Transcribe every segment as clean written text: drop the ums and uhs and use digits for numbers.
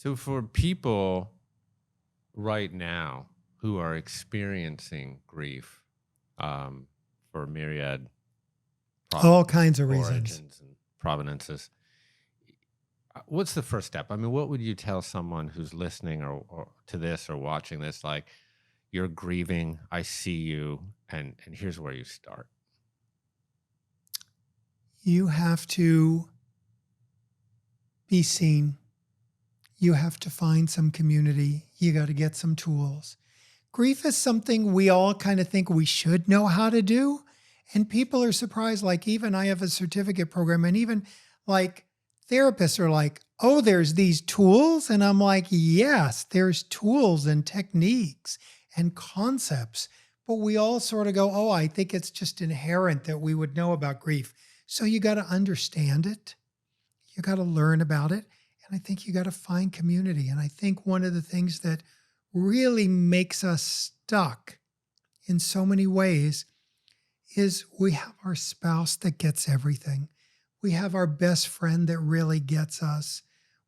So for people right now who are experiencing grief um, for myriad All kinds of reasons. origins and provenances, what's the first step? I mean, what would you tell someone who's listening or to this or watching this? Like, you're grieving, I see you, and here's where you start. You have to be seen. You have to find some community. You got to get some tools. Grief is something we all kind of think we should know how to do. And people are surprised. Like, even I have a certificate program, and even like therapists are like, oh, there's these tools. And I'm like, yes, there's tools and techniques and concepts. But we all sort of go, oh, I think it's just inherent that we would know about grief. So you got to understand it. You got to learn about it. And I think you got to find community. And I think one of the things that really makes us stuck in so many ways is we have our spouse that gets everything. We have our best friend that really gets us.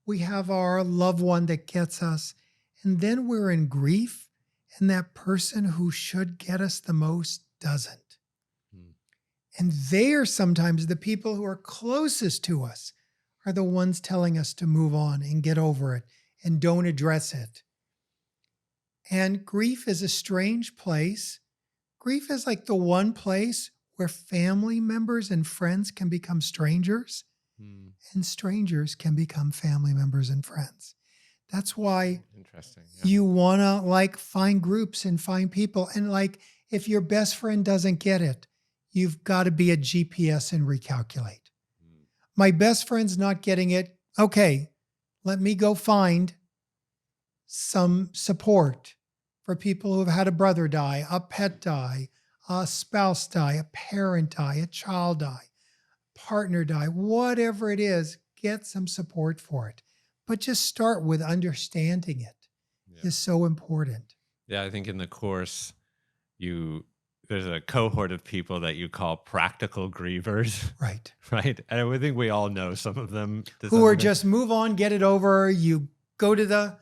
We have our loved one that gets us. And then we're in grief, and that person who should get us the most doesn't. And they are sometimes the people who are closest to us are the ones telling us to move on and get over it and don't address it. And grief is a strange place. Grief is like the one place where family members and friends can become strangers, and strangers can become family members and friends. That's why Interesting. Yeah. you want to like find groups and find people. And like, if your best friend doesn't get it, you've got to be a GPS and recalculate. My best friend's not getting it. Okay, let me go find some support for people who have had a brother die, a pet die, a spouse die, a parent die, a child die, partner die, whatever it is, get some support for it. But just start with understanding it is so important. Yeah, I think in the course, there's a cohort of people that you call practical grievers. Right. Right. And I think we all know some of them. Who are just move on, get it over. You go to the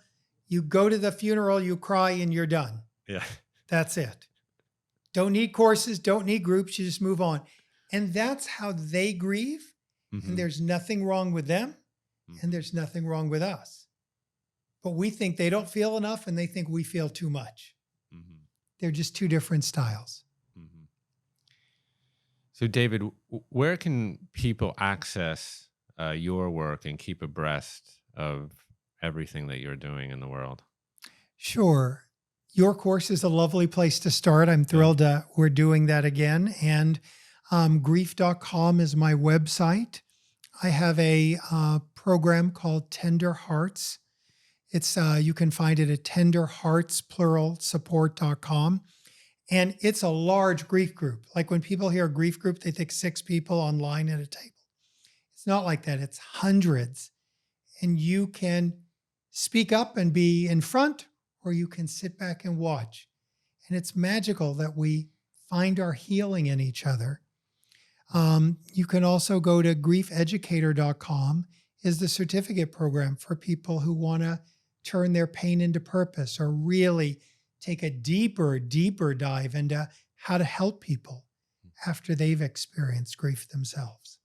funeral, you cry, and you're done. Yeah. That's it. Don't need courses, don't need groups, you just move on. And that's how they grieve. And there's nothing wrong with them, and there's nothing wrong with us. But we think they don't feel enough, and they think we feel too much. They're just two different styles. So David, where can people access your work and keep abreast of everything that you're doing in the world? Sure. Your course is a lovely place to start. I'm thrilled we're doing that again. And grief.com is my website. I have a program called Tender Hearts. It's you can find it at tenderheartsplural.support.com. And it's a large grief group. Like when people hear grief group, they think 6 people online at a table. It's not like that. It's hundreds. And you can speak up and be in front, or you can sit back and watch. And it's magical that we find our healing in each other. You can also go to griefeducator.com is the certificate program for people who want to turn their pain into purpose or really take a deeper dive into how to help people after they've experienced grief themselves.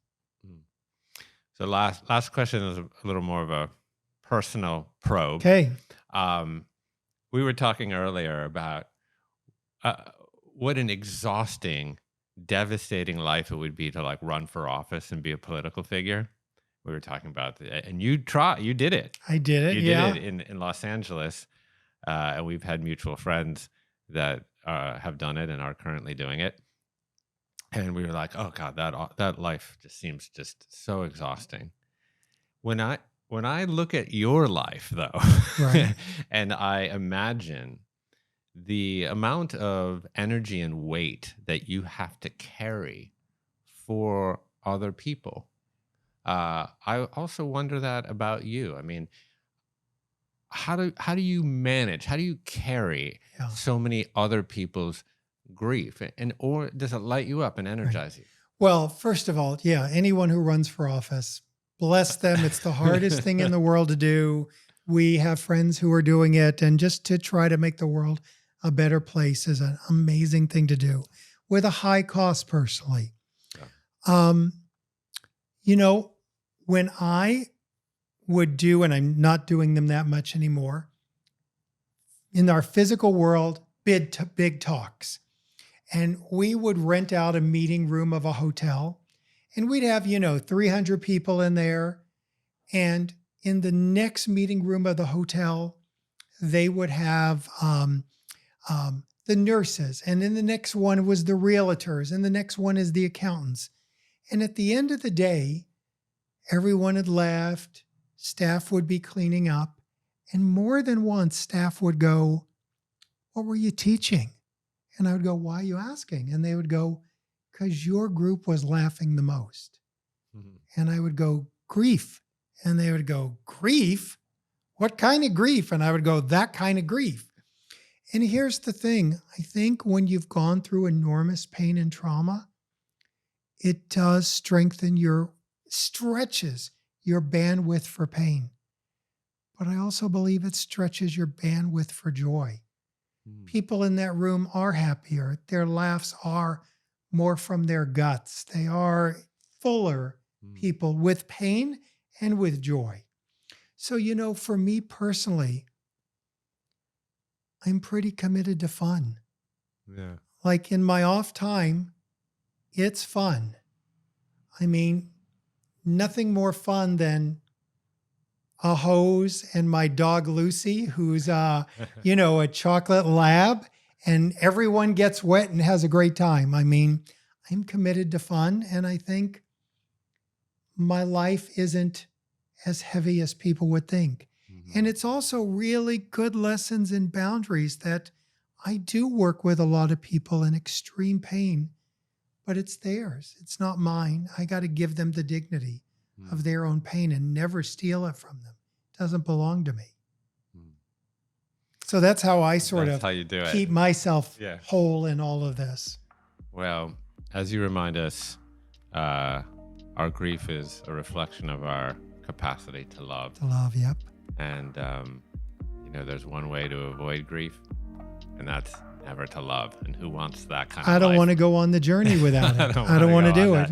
So last question is a little more of a personal probe. Okay. We were talking earlier about what an exhausting, devastating life it would be to like run for office and be a political figure. We were talking about that, and you did it. I did it. You yeah. did it in Los Angeles. And we've had mutual friends that have done it and are currently doing it. And we were like, oh God, that life just seems just so exhausting. When I look at your life though, Right. and I imagine the amount of energy and weight that you have to carry for other people, I also wonder that about you. I mean, how do you manage? How do you carry so many other people's grief, or does it light you up and energize you? Well, first of all, anyone who runs for office, bless them. It's the hardest thing in the world to do. We have friends who are doing it, and just to try to make the world a better place is an amazing thing to do with a high cost personally. Yeah. You know, when I would do, and I'm not doing them that much anymore, in our physical world, big talks. And we would rent out a meeting room of a hotel, and we'd have, 300 people in there. And in the next meeting room of the hotel, they would have the nurses. And in the next one was the realtors. And the next one is the accountants. And at the end of the day, everyone had left. Staff would be cleaning up. And more than once, staff would go, "What were you teaching?" And I would go, "Why are you asking?" And they would go, "Because your group was laughing the most." Mhm. And I would go, "Grief." And they would go, "Grief? What kind of grief?" And I would go, "That kind of grief." And here's the thing. I think when you've gone through enormous pain and trauma, it does stretches your bandwidth for pain. But I also believe it stretches your bandwidth for joy. People in that room are happier. Their laughs are more from their guts. They are fuller people with pain and with joy. So, for me personally, I'm pretty committed to fun. Yeah. Like in my off time, it's fun. I mean, nothing more fun than a hose and my dog Lucy, who's a chocolate lab, and everyone gets wet and has a great time. I mean, I'm committed to fun, and I think my life isn't as heavy as people would think. Mm-hmm. And it's also really good lessons and boundaries that I do work with a lot of people in extreme pain, but it's theirs. It's not mine. I got to give them the dignity of their own pain and never steal it from them. It doesn't belong to me. So that's how I That's how you do it. keep myself whole in all of this. Well, as you remind us, our grief is a reflection of our capacity to love. To love, yep. And, there's one way to avoid grief, and that's never to love. And who wants that kind of life? I don't want to go on the journey without it. I don't want to do it.